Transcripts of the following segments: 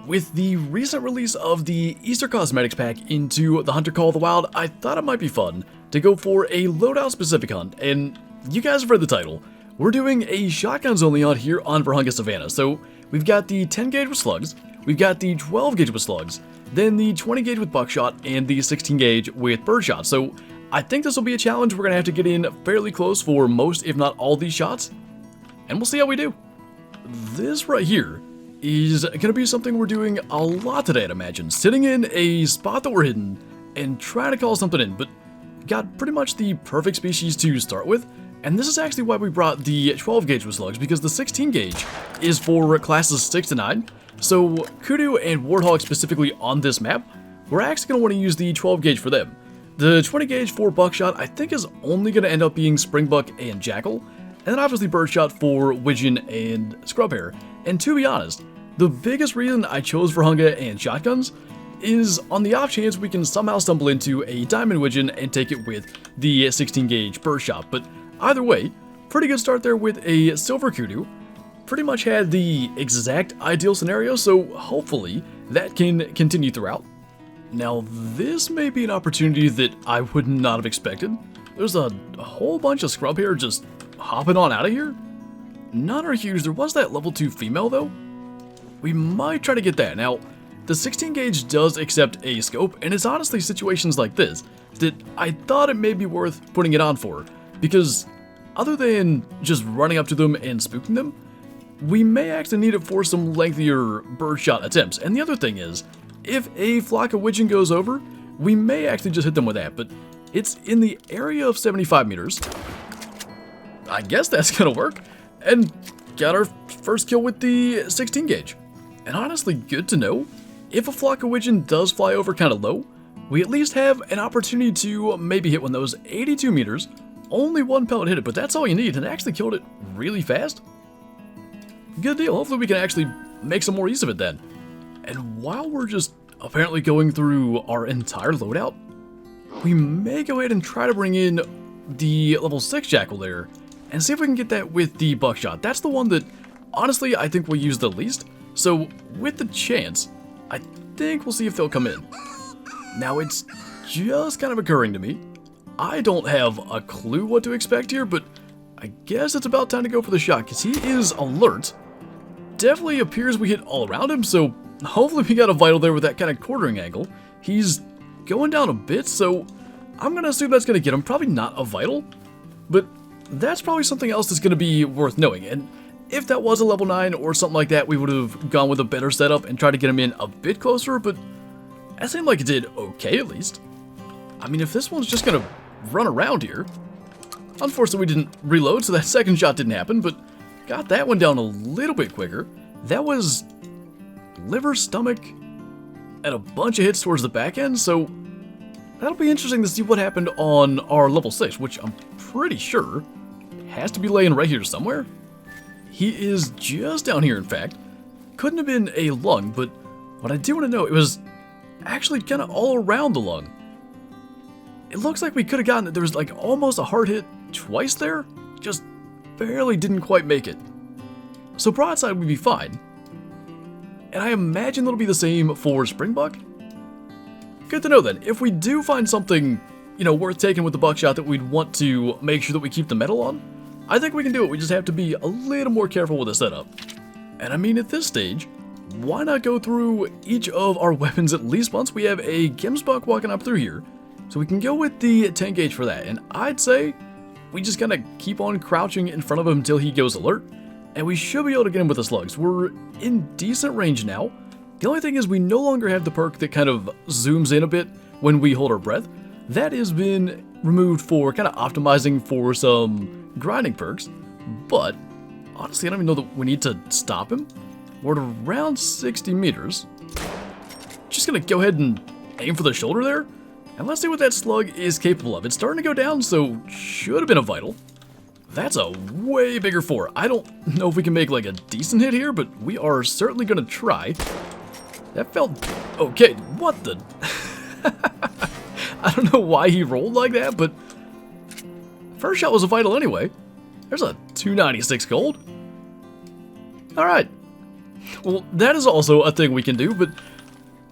with the recent release of the Easter Cosmetics pack into the Hunter Call of the Wild, I thought it might be fun to go for a loadout-specific hunt, and you guys have read the title. We're doing a shotguns-only hunt here on Vurhonga Savanna, so we've got the 10 gauge with slugs, we've got the 12 gauge with slugs, then the 20 gauge with buckshot, and the 16 gauge with birdshot, so I think this will be a challenge. We're going to have to get in fairly close for most, if not all, these shots, and we'll see how we do. This right here is going to be something we're doing a lot today, I'd imagine. Sitting in a spot that we're hidden and trying to call something in, but got pretty much the perfect species to start with. And this is actually why we brought the 12 gauge with slugs, because the 16 gauge is for classes 6 to 9. So Kudu and Warthog specifically on this map, we're actually going to want to use the 12 gauge for them. The 20 gauge for buckshot I think is only going to end up being springbuck and jackal. And then obviously birdshot for wigeon and scrubhair. And to be honest, the biggest reason I chose Vurhonga and shotguns is on the off chance we can somehow stumble into a diamond wigeon and take it with the 16 gauge birdshot. But either way, pretty good start there with a silver kudu. Pretty much had the exact ideal scenario, so hopefully that can continue throughout. Now this may be an opportunity that I would not have expected. There's a whole bunch of scrubhair just hopping on out of here. None are huge. There was that level 2 female though. We might try to get that. Now, the 16 gauge does accept a scope, and it's honestly situations like this that I thought it may be worth putting it on for, because other than just running up to them and spooking them, we may actually need it for some lengthier birdshot attempts. And the other thing is, if a flock of wigeon goes over, we may actually just hit them with that, but it's in the area of 75 meters. I guess that's gonna work, and got our first kill with the 16 gauge. And honestly, good to know, if a flock of wigeon does fly over kind of low, we at least have an opportunity to maybe hit one of those. 82 meters, only one pellet hit it, but that's all you need, and it actually killed it really fast. Good deal, hopefully we can actually make some more use of it then. And while we're just apparently going through our entire loadout, we may go ahead and try to bring in the level 6 jackal there, and see if we can get that with the buckshot. That's the one that, honestly, I think we'll use the least. So, with the chance, I think we'll see if they'll come in. Now, it's just kind of occurring to me. I don't have a clue what to expect here, but I guess it's about time to go for the shot, because he is alert. Definitely appears we hit all around him, so hopefully we got a vital there with that kind of quartering angle. He's going down a bit, so I'm going to assume that's going to get him. Probably not a vital, but that's probably something else that's going to be worth knowing. And if that was a level 9 or something like that, we would have gone with a better setup and tried to get him in a bit closer, but that seemed like it did okay at least. I mean, if this one's just going to run around here, unfortunately we didn't reload, so that second shot didn't happen, but got that one down a little bit quicker. That was liver, stomach, and a bunch of hits towards the back end, so that'll be interesting to see what happened on our level 6, which I'm pretty sure has to be laying right here somewhere. He is just down here, in fact. Couldn't have been a lung, but what I do want to know, it was actually kind of all around the lung. It looks like we could have gotten it. There was like almost a hard hit twice there. Just barely didn't quite make it. So broadside would be fine. And I imagine it'll be the same for springbuck. Good to know then. If we do find something, you know, worth taking with the buckshot that we'd want to make sure that we keep the metal on, I think we can do it. We just have to be a little more careful with the setup. And I mean, at this stage, why not go through each of our weapons at least once? We have a Gemsbuck walking up through here, so we can go with the 10 gauge for that. And I'd say we just kind of keep on crouching in front of him until he goes alert, and we should be able to get him with the slugs. We're in decent range now. The only thing is we no longer have the perk that kind of zooms in a bit when we hold our breath. That has been removed for kind of optimizing for some grinding perks, but honestly I don't even know that we need to stop him. We're at around 60 meters. Just gonna go ahead and aim for the shoulder there, and let's see what that slug is capable of. It's starting to go down, so should have been a vital. That's a way bigger 4. I don't know if we can make like a decent hit here, but we are certainly gonna try. That felt okay. What the? I don't know why he rolled like that, but first shot was a vital anyway. There's a 296 gold. Alright. Well, that is also a thing we can do, but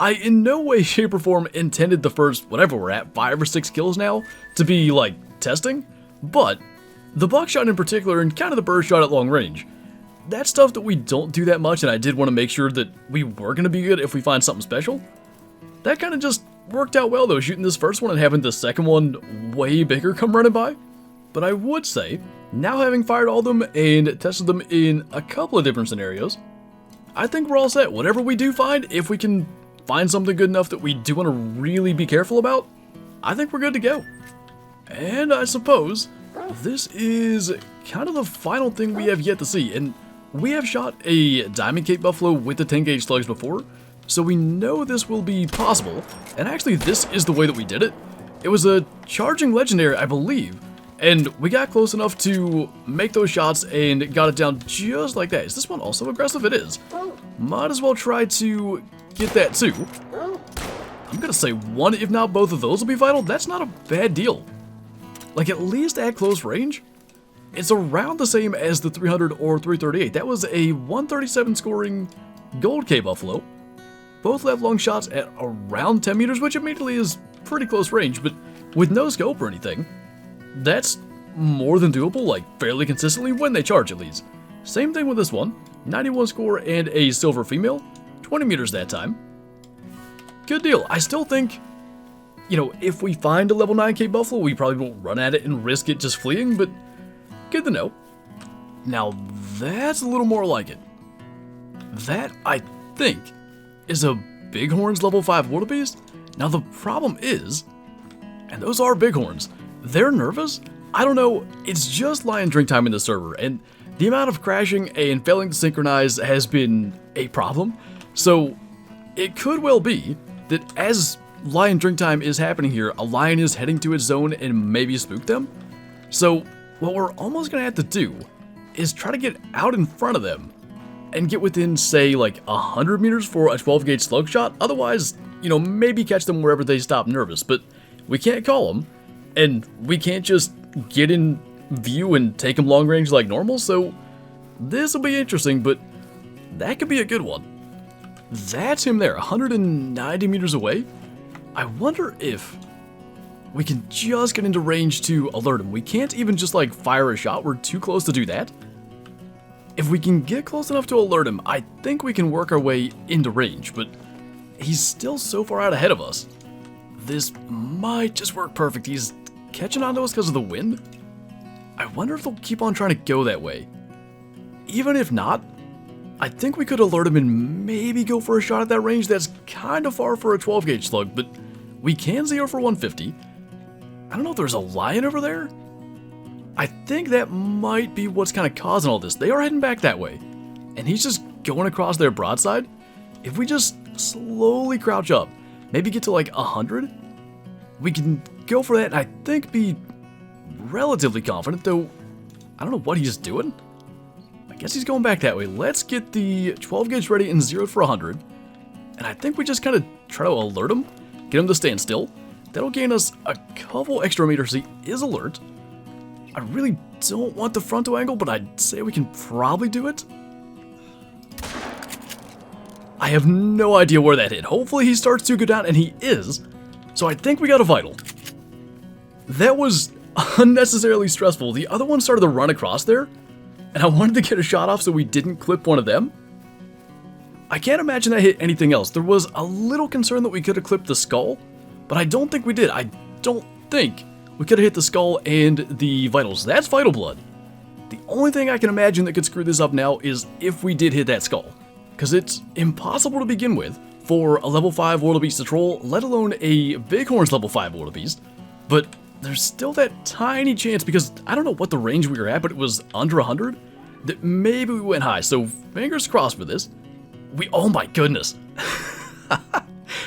I in no way, shape, or form intended the first, whatever we're at, 5 or 6 kills now, to be, like, testing. But the buckshot in particular, and kind of the birdshot at long range, that's stuff that we don't do that much, and I did want to make sure that we were going to be good if we find something special. That kind of just worked out well, though, shooting this first one and having the second one way bigger come running by. But I would say, now having fired all of them and tested them in a couple of different scenarios, I think we're all set. Whatever we do find, if we can find something good enough that we do want to really be careful about, I think we're good to go. And I suppose this is kind of the final thing we have yet to see. And we have shot a Diamond Cape Buffalo with the 10 gauge slugs before, so we know this will be possible. And actually, this is the way that we did it. It was a charging legendary, I believe, and we got close enough to make those shots and got it down just like that. Is this one also aggressive? It is. Might as well try to get that too. I'm gonna say one, if not both of those will be vital. That's not a bad deal. Like, at least at close range, it's around the same as the 300 or 338. That was a 137 scoring gold K Buffalo. Both left long shots at around 10 meters, which immediately is pretty close range, but with no scope or anything, that's more than doable, like fairly consistently when they charge at least. Same thing with this one, 91 score and a silver female, 20 meters that time. Good deal. I still think, you know, if we find a level 9K Buffalo, we probably won't run at it and risk it just fleeing, but good to know. Now that's a little more like it. That, I think, is a Bighorns level 5 Wildebeest. Now the problem is, and those are Bighorns, they're nervous. I don't know, it's just lion drink time in the server, and the amount of crashing and failing to synchronize has been a problem. So it could well be that as lion drink time is happening here, a lion is heading to its zone and maybe spook them. So what we're almost gonna have to do is try to get out in front of them and get within, say, like 100 meters for a 12 gauge slug shot. Otherwise, you know, maybe catch them wherever they stop nervous, but we can't call them, and we can't just get in view and take them long range like normal, so this will be interesting, but that could be a good one. That's him there, 190 meters away. I wonder if we can just get into range to alert him. We can't even just like fire a shot, we're too close to do that. If we can get close enough to alert him, I think we can work our way into range, but he's still so far out ahead of us. This might just work perfect. He's catching on to us because of the wind. I wonder if they'll keep on trying to go that way. Even if not, I think we could alert him and maybe go for a shot at that range. That's kind of far for a 12 gauge slug, but we can zero for 150. I don't know if there's a lion over there. I think that might be what's kind of causing all this. They are heading back that way, and he's just going across their broadside. If we just slowly crouch up, maybe get to like 100, we can go for that, and I think be relatively confident, though I don't know what he's doing. I guess he's going back that way. Let's get the 12 gauge ready and zeroed for 100, and I think we just kind of try to alert him, get him to stand still. That'll gain us a couple extra meters. He is alert. I really don't want the frontal angle, but I'd say we can probably do it. I have no idea where that hit. Hopefully he starts to go down, and he is. So I think we got a vital. That was unnecessarily stressful. The other one started to run across there, and I wanted to get a shot off so we didn't clip one of them. I can't imagine that hit anything else. There was a little concern that we could have clipped the skull, but I don't think we did. I don't think we could have hit the skull and the vitals. That's vital blood. The only thing I can imagine that could screw this up now is if we did hit that skull, because it's impossible to begin with for a level 5 Wildebeest to troll, let alone a Bighorns level 5 Wildebeest. But there's still that tiny chance, because I don't know what the range we were at, but it was under 100, that maybe we went high. So fingers crossed for this. Oh my goodness.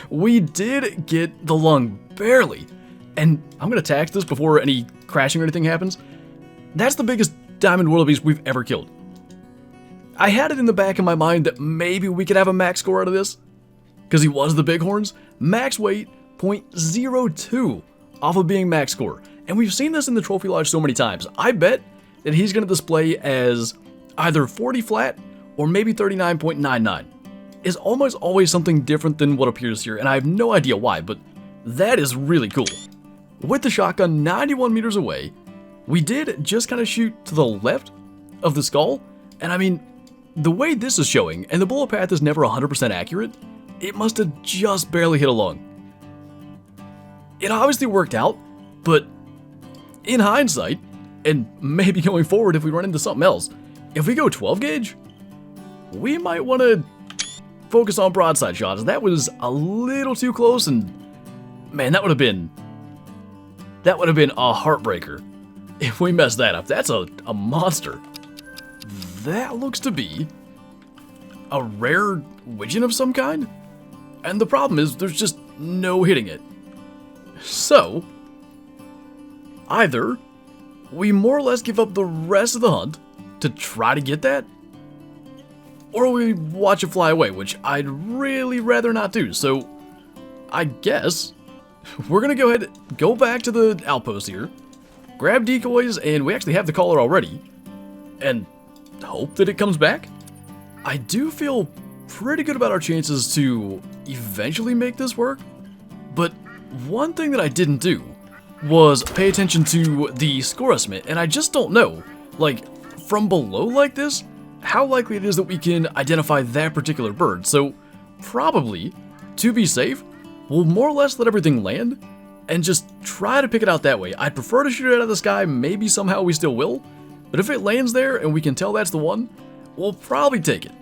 We did get the lung, barely. And I'm going to tax this before any crashing or anything happens. That's the biggest diamond wildebeest we've ever killed. I had it in the back of my mind that maybe we could have a max score out of this, because he was the Bighorns. Max weight, 0.02 off of being max score. And we've seen this in the Trophy Lodge so many times. I bet that he's going to display as either 40 flat or maybe 39.99. Is almost always something different than what appears here, and I have no idea why, but that is really cool. With the shotgun 91 meters away, we did just kind of shoot to the left of the skull, and I mean, the way this is showing, and the bullet path is never 100% accurate, it must have just barely hit a lung. It obviously worked out, but in hindsight, and maybe going forward if we run into something else, if we go 12 gauge, we might want to focus on broadside shots. That was a little too close, and man, that would have been a heartbreaker if we messed that up. That's a monster. That looks to be a rare wigeon of some kind, and the problem is there's just no hitting it. So either we more or less give up the rest of the hunt to try to get that, or we watch it fly away, which I'd really rather not do. So I guess we're gonna go ahead, go back to the outpost here, grab decoys, and we actually have the caller already, and hope that it comes back. I do feel pretty good about our chances to eventually make this work, but one thing that I didn't do was pay attention to the score estimate, and I just don't know, like, from below like this, how likely it is that we can identify that particular bird. So probably, to be safe, we'll more or less let everything land and just try to pick it out that way. I'd prefer to shoot it out of the sky, maybe somehow we still will, but if it lands there and we can tell that's the one, we'll probably take it.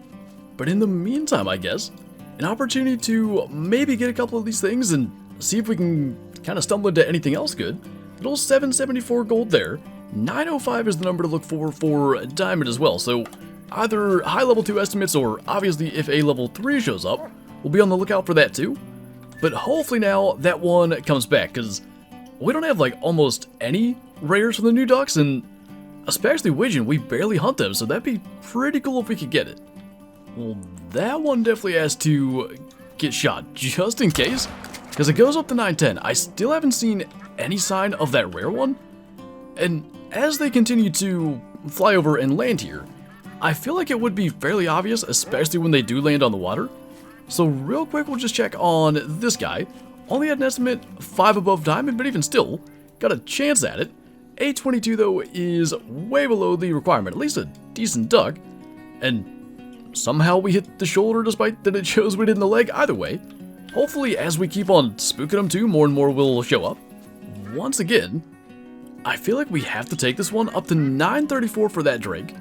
But in the meantime, I guess, an opportunity to maybe get a couple of these things and see if we can kind of stumble into anything else good. Little 774 gold there. 905 is the number to look for diamond as well, so either high level 2 estimates, or obviously if a level 3 shows up, we'll be on the lookout for that too. But hopefully now that one comes back, because we don't have like almost any rares from the new ducks, and especially wigeon, we barely hunt them, so that'd be pretty cool if we could get it. Well, that one definitely has to get shot, just in case, because it goes up to 910. I still haven't seen any sign of that rare one, and as they continue to fly over and land here, I feel like it would be fairly obvious, especially when they do land on the water. So real quick, we'll just check on this guy. Only had an estimate 5 above diamond, but even still, got a chance at it. 822 though is way below the requirement, at least a decent duck. And somehow we hit the shoulder despite that it shows we did in the leg. Either way, hopefully as we keep on spooking them too, more and more will show up. Once again, I feel like we have to take this one up to 934 for that Drake.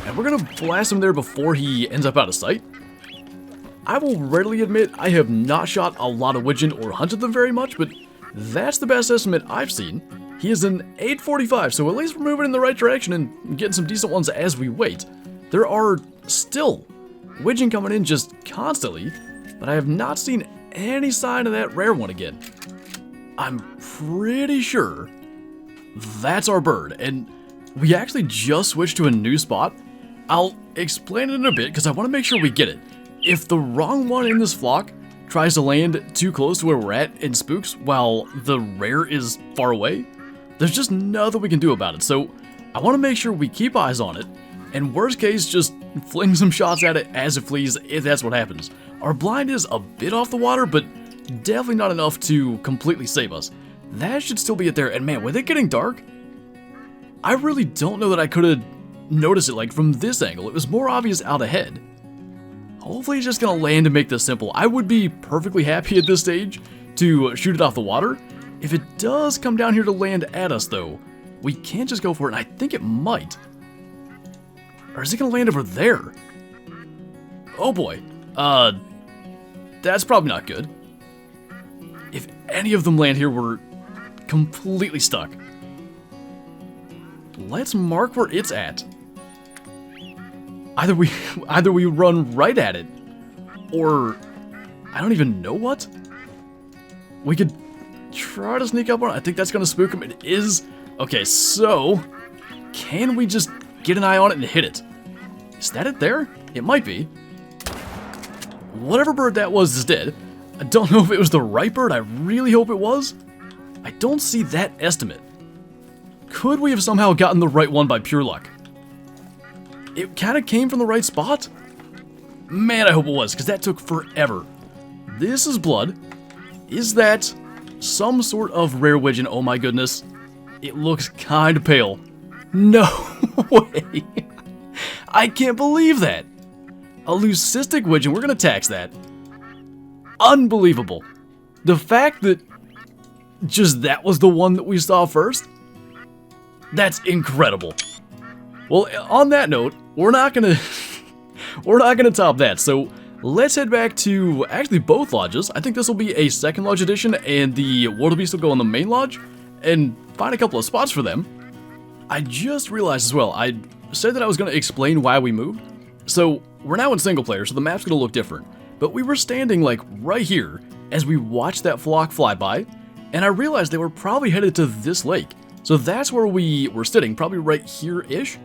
And we're gonna blast him there before he ends up out of sight. I will readily admit I have not shot a lot of wigeon or hunted them very much, but that's the best estimate I've seen. He is an 845, so at least we're moving in the right direction and getting some decent ones as we wait. There are still wigeon coming in just constantly, but I have not seen any sign of that rare one again. I'm pretty sure that's our bird, and we actually just switched to a new spot. I'll explain it in a bit because I want to make sure we get it. If the wrong one in this flock tries to land too close to where we're at and spooks while the rare is far away, there's just nothing we can do about it. So I want to make sure we keep eyes on it, and worst case, just fling some shots at it as it flees if that's what happens. Our blind is a bit off the water, but definitely not enough to completely save us. That should still be it there, and man, with it getting dark, I really don't know that I could have noticed it like from this angle. It was more obvious out ahead. Hopefully it's just gonna land and make this simple. I would be perfectly happy at this stage to shoot it off the water. If it does come down here to land at us though, we can't just go for it, and I think it might. Or is it gonna land over there? Oh boy. That's probably not good. If any of them land here, we're completely stuck. Let's mark where it's at. Either we run right at it, or I don't even know what. We could try to sneak up on it. I think that's gonna spook him. It is. Okay, so can we just get an eye on it and hit it? Is that it there? It might be. Whatever bird that was is dead. I don't know if it was the right bird. I really hope it was. I don't see that estimate. Could we have somehow gotten the right one by pure luck? It kind of came from the right spot. Man, I hope it was, because that took forever. This is blood. Is that some sort of rare wigeon? Oh my goodness. It looks kind of pale. No way. I can't believe that. A leucistic wigeon. We're going to tax that. Unbelievable. The fact that just that was the one that we saw first. That's incredible. Well, on that note, we're not gonna top that. So let's head back to actually both lodges. I think this will be a second lodge edition, and the Wildebeest will go on the main lodge and find a couple of spots for them. I just realized as well, I said that I was going to explain why we moved. So we're now in single player, so the map's going to look different. But we were standing like right here as we watched that flock fly by, and I realized they were probably headed to this lake. So that's where we were sitting, probably right here-ish.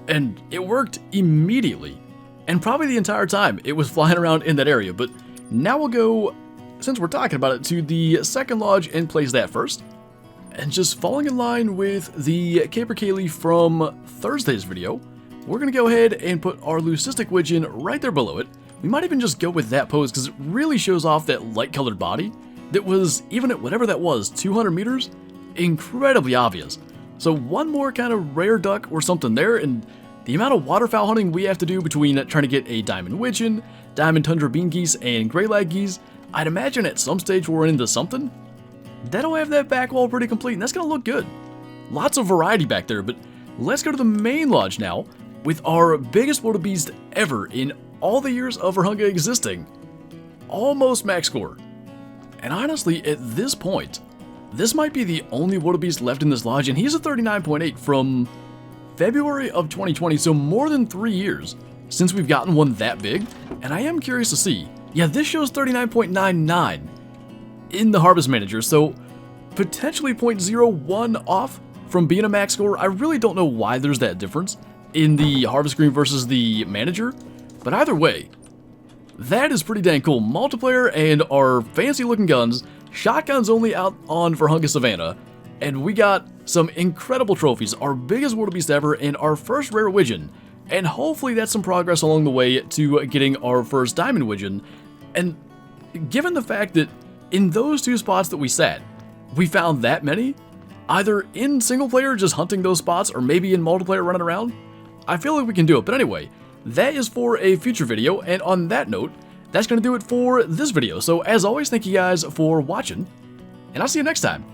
And it worked immediately. And probably the entire time it was flying around in that area. But now we'll go, since we're talking about it, to the second lodge and place that first. And just falling in line with the Caper Kaylee from Thursday's video, we're going to go ahead and put our leucistic wigeon right there below it. We might even just go with that pose because it really shows off that light-colored body that was, even at whatever that was, 200 meters, incredibly obvious. So one more kind of rare duck or something there, and the amount of waterfowl hunting we have to do between trying to get a diamond wigeon, diamond tundra bean geese, and gray lag geese, I'd imagine at some stage we'll run into something. That'll have that back wall pretty complete, and that's going to look good. Lots of variety back there, but let's go to the main lodge now with our biggest wildebeest ever in all the years of Vurhonga existing. Almost max score. And honestly, at this point, this might be the only wildebeest left in this lodge, and he's a 39.8 from February of 2020, so more than 3 years since we've gotten one that big, and I am curious to see. Yeah, this shows 39.99 in the Harvest Manager, so potentially 0.01 off from being a max score. I really don't know why there's that difference in the Harvest Screen versus the Manager, but either way, that is pretty dang cool. Multiplayer and our fancy looking guns. Shotguns only out on Vurhonga Savanna, and we got some incredible trophies, our biggest wildebeest ever, and our first rare wigeon, and hopefully that's some progress along the way to getting our first diamond wigeon. And given the fact that in those two spots that we sat, we found that many, either in single player just hunting those spots, or maybe in multiplayer running around, I feel like we can do it. But anyway, that is for a future video, and on that note, that's going to do it for this video. So as always, thank you guys for watching, and I'll see you next time.